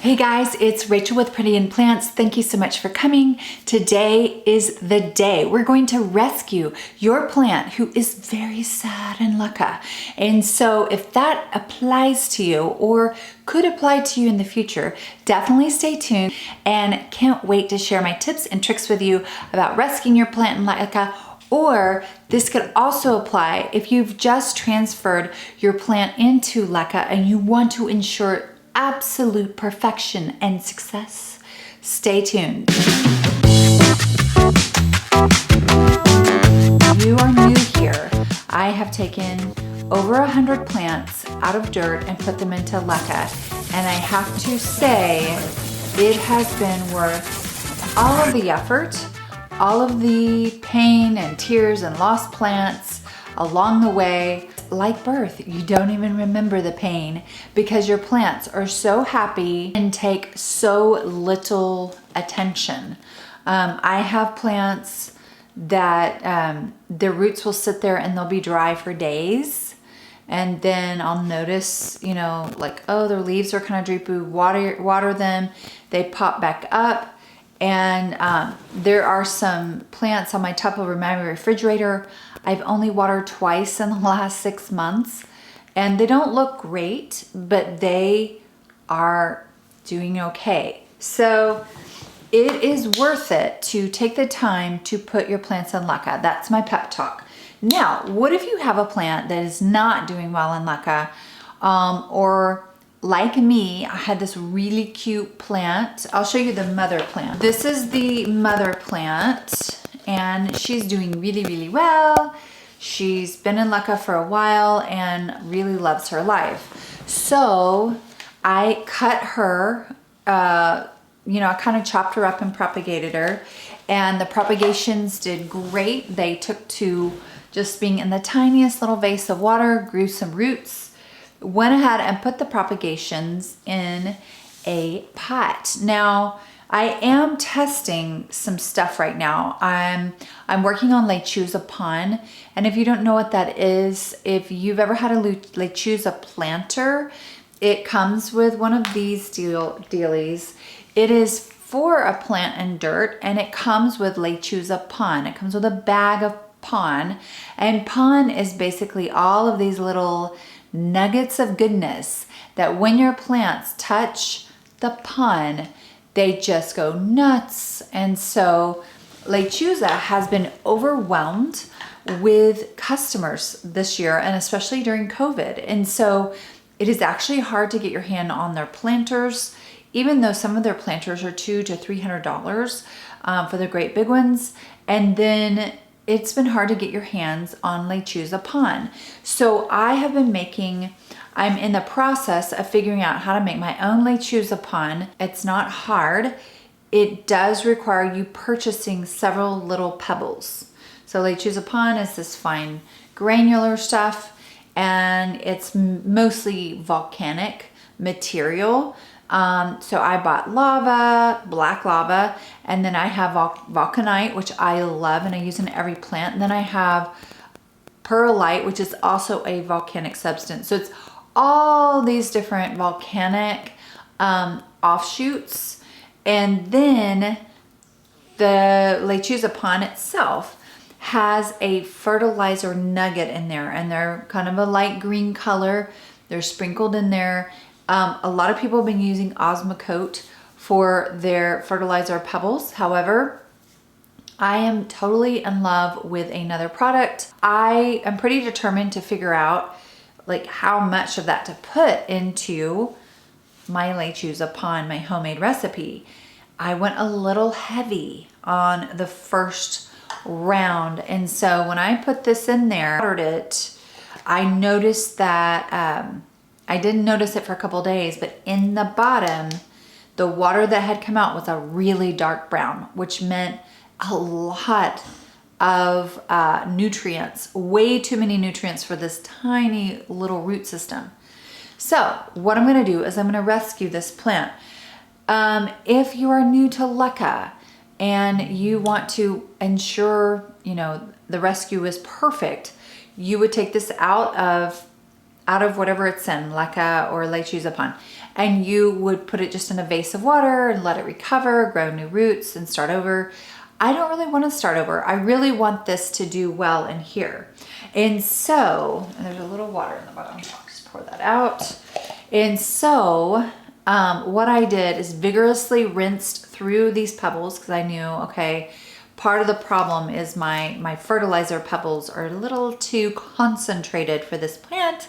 Hey guys, it's Rachel with Pretty in Plants. Thank you so much for coming. Today is the day we're going to rescue your plant who is very sad in LECA. And so if that applies to you or could apply to you in the future, definitely stay tuned and can't wait to share my tips and tricks with you about rescuing your plant in LECA. Or this could also apply if you've just transferred your plant into LECA and you want to ensure absolute perfection and success. Stay tuned. You are new here. I have taken over 100 plants out of dirt and put them into LECA, and I have to say it has been worth all of the effort, all of the pain and tears and lost plants along the way. Like birth, you don't even remember the pain because your plants are so happy and take so little attention. I have plants that their roots will sit there and they'll be dry for days. And then I'll notice, like, oh, their leaves are kind of droopy, water them, they pop back up. And there are some plants on my top of my refrigerator I've only watered twice in the last 6 months, and they don't look great, but they are doing okay. So it is worth it to take the time to put your plants in LECA. That's my pep talk. Now, what if you have a plant that is not doing well in LECA, or like me, I had this really cute plant. I'll show you the mother plant. This is the mother plant, and she's doing really, really well. She's been in LECA for a while and really loves her life. So I cut her, I kind of chopped her up and propagated her, and the propagations did great. They took to just being in the tiniest little vase of water, grew some roots, went ahead and put the propagations in a pot. Now, I am testing some stuff right now. I'm working on lechuza pon, and if you don't know what that is, if you've ever had a lechuza planter, it comes with one of these dealies. It is for a plant in dirt, and it comes with lechuza pon. It comes with a bag of pon, and pon is basically all of these little nuggets of goodness that when your plants touch the pon, they just go nuts. And so lechuza has been overwhelmed with customers this year, and especially during COVID. And so it is actually hard to get your hand on their planters, even though some of their planters are $200 to $300 for the great big ones. And then it's been hard to get your hands on lechuza pon. So I'm in the process of figuring out how to make my own lechuza pon. It's not hard. It does require you purchasing several little pebbles. So lechuza pon is this fine granular stuff, and it's mostly volcanic material. So I bought lava, black lava, and then I have vulcanite, which I love and I use in every plant. And then I have perlite, which is also a volcanic substance. So it's all these different volcanic offshoots. And then the lechuza pon itself has a fertilizer nugget in there, and they're kind of a light green color. They're sprinkled in there. A lot of people have been using Osmocote for their fertilizer pebbles. However, I am totally in love with another product. I am pretty determined to figure out like how much of that to put into my lechuza pon, my homemade recipe. I went a little heavy on the first round, and so when I put this in there, watered it, I noticed that I didn't notice it for a couple days, but in the bottom, the water that had come out was a really dark brown, which meant a lot of nutrients, way too many nutrients for this tiny little root system. So what I'm gonna do is I'm gonna rescue this plant. If you are new to LECA and you want to ensure, the rescue is perfect, you would take this out of out of whatever it's in, leca or lechu's upon, and you would put it just in a vase of water and let it recover, grow new roots and start over. I don't really want to start over. I really want this to do well in here. And so, and there's a little water in the bottom. I'll just pour that out. And so what I did is vigorously rinsed through these pebbles because I knew, okay, part of the problem is my fertilizer pebbles are a little too concentrated for this plant.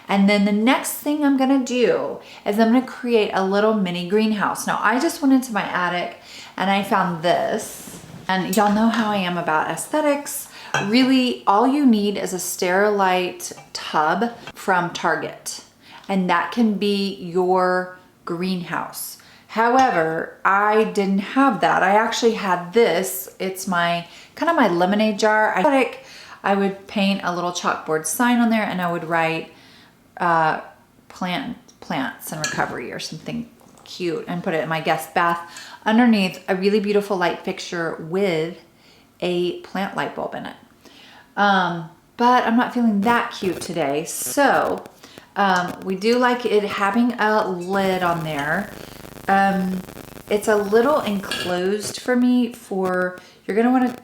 And then the next thing I'm gonna do is I'm gonna create a little mini greenhouse. Now I just went into my attic and I found this. And y'all know how I am about aesthetics. Really, all you need is a Sterilite tub from Target. And that can be your greenhouse. However, I didn't have that. I actually had this. It's my kind of my lemonade jar. I would paint a little chalkboard sign on there and I would write plants and recovery or something cute and put it in my guest bath underneath a really beautiful light fixture with a plant light bulb in it. But I'm not feeling that cute today. So we do like it having a lid on there. It's a little enclosed for me for, you're gonna wanna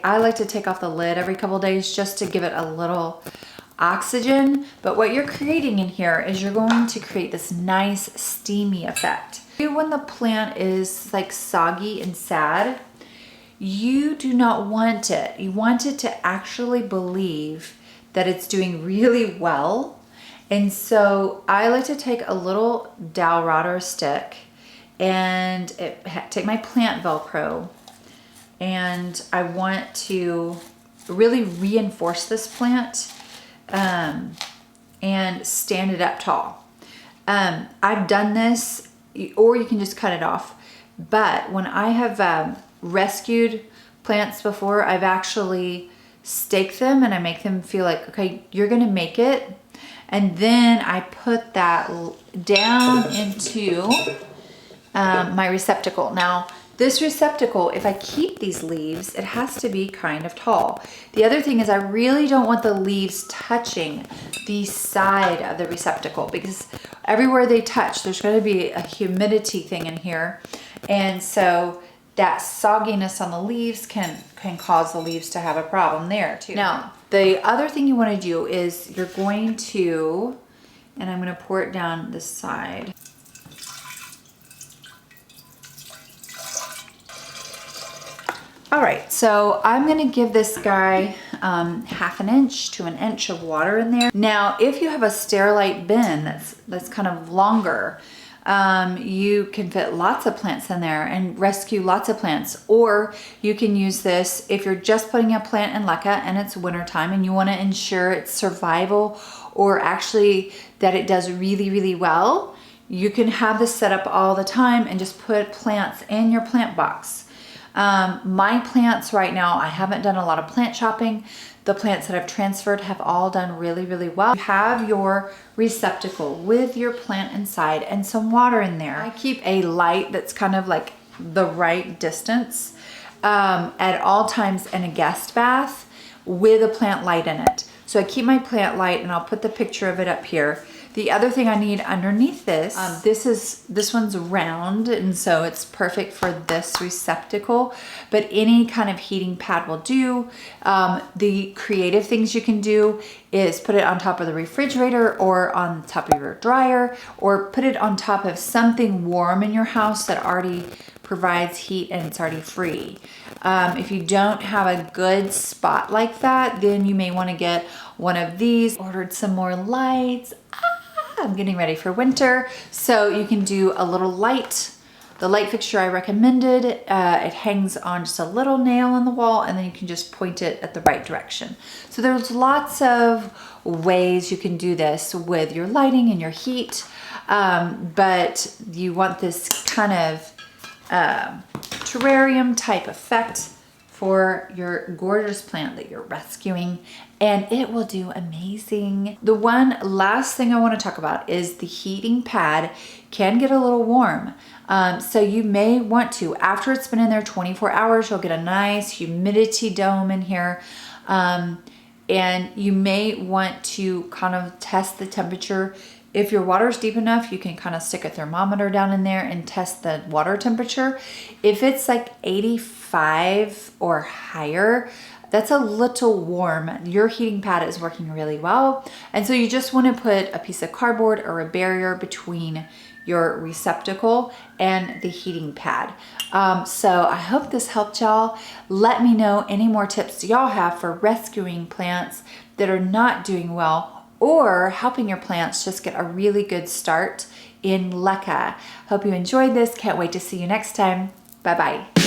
I like to take off the lid every couple of days just to give it a little oxygen. But what you're creating in here is you're going to create this nice steamy effect. When the plant is like soggy and sad, you do not want it. You want it to actually believe that it's doing really well. And so I like to take a little dowel rod or a stick and take my plant Velcro, and I want to really reinforce this plant and stand it up tall. I've done this, or you can just cut it off. But when I have rescued plants before, I've actually staked them and I make them feel like, okay, you're gonna make it. And then I put that down into my receptacle. Now, this receptacle, if I keep these leaves, it has to be kind of tall. The other thing is I really don't want the leaves touching the side of the receptacle, because everywhere they touch, there's going to be a humidity thing in here. And so that sogginess on the leaves can cause the leaves to have a problem there too. Now, the other thing you want to do is you're going to, and I'm going to pour it down this side. All right, so I'm gonna give this guy half an inch to an inch of water in there. Now, if you have a Sterilite bin that's kind of longer, you can fit lots of plants in there and rescue lots of plants. Or you can use this if you're just putting a plant in leca and it's wintertime and you wanna ensure its survival, or actually that it does really, really well. You can have this set up all the time and just put plants in your plant box. My plants right now, I haven't done a lot of plant shopping. The plants that I've transferred have all done really, really well. You have your receptacle with your plant inside and some water in there. I keep a light that's kind of like the right distance at all times in a guest bath with a plant light in it. So I keep my plant light, and I'll put the picture of it up here. The other thing I need underneath this, this one's round, and so it's perfect for this receptacle, but any kind of heating pad will do. The creative things you can do is put it on top of the refrigerator or on top of your dryer, or put it on top of something warm in your house that already provides heat and it's already free. If you don't have a good spot like that, then you may want to get one of these. Ordered some more lights. I'm getting ready for winter, so you can do a little light. The light fixture I recommended, it hangs on just a little nail on the wall, and then you can just point it at the right direction. So there's lots of ways you can do this with your lighting and your heat, but you want this kind of terrarium type effect for your gorgeous plant that you're rescuing, and it will do amazing. The one last thing I want to talk about is the heating pad can get a little warm. So you may want to, after it's been in there 24 hours, you'll get a nice humidity dome in here. and you may want to kind of test the temperature. If your water is deep enough, you can kind of stick a thermometer down in there and test the water temperature. If it's like 85 or higher, that's a little warm. Your heating pad is working really well. And so you just want to put a piece of cardboard or a barrier between your receptacle and the heating pad. So I hope this helped y'all. Let me know any more tips y'all have for rescuing plants that are not doing well, or helping your plants just get a really good start in LECA. Hope you enjoyed this. Can't wait to see you next time. Bye-bye.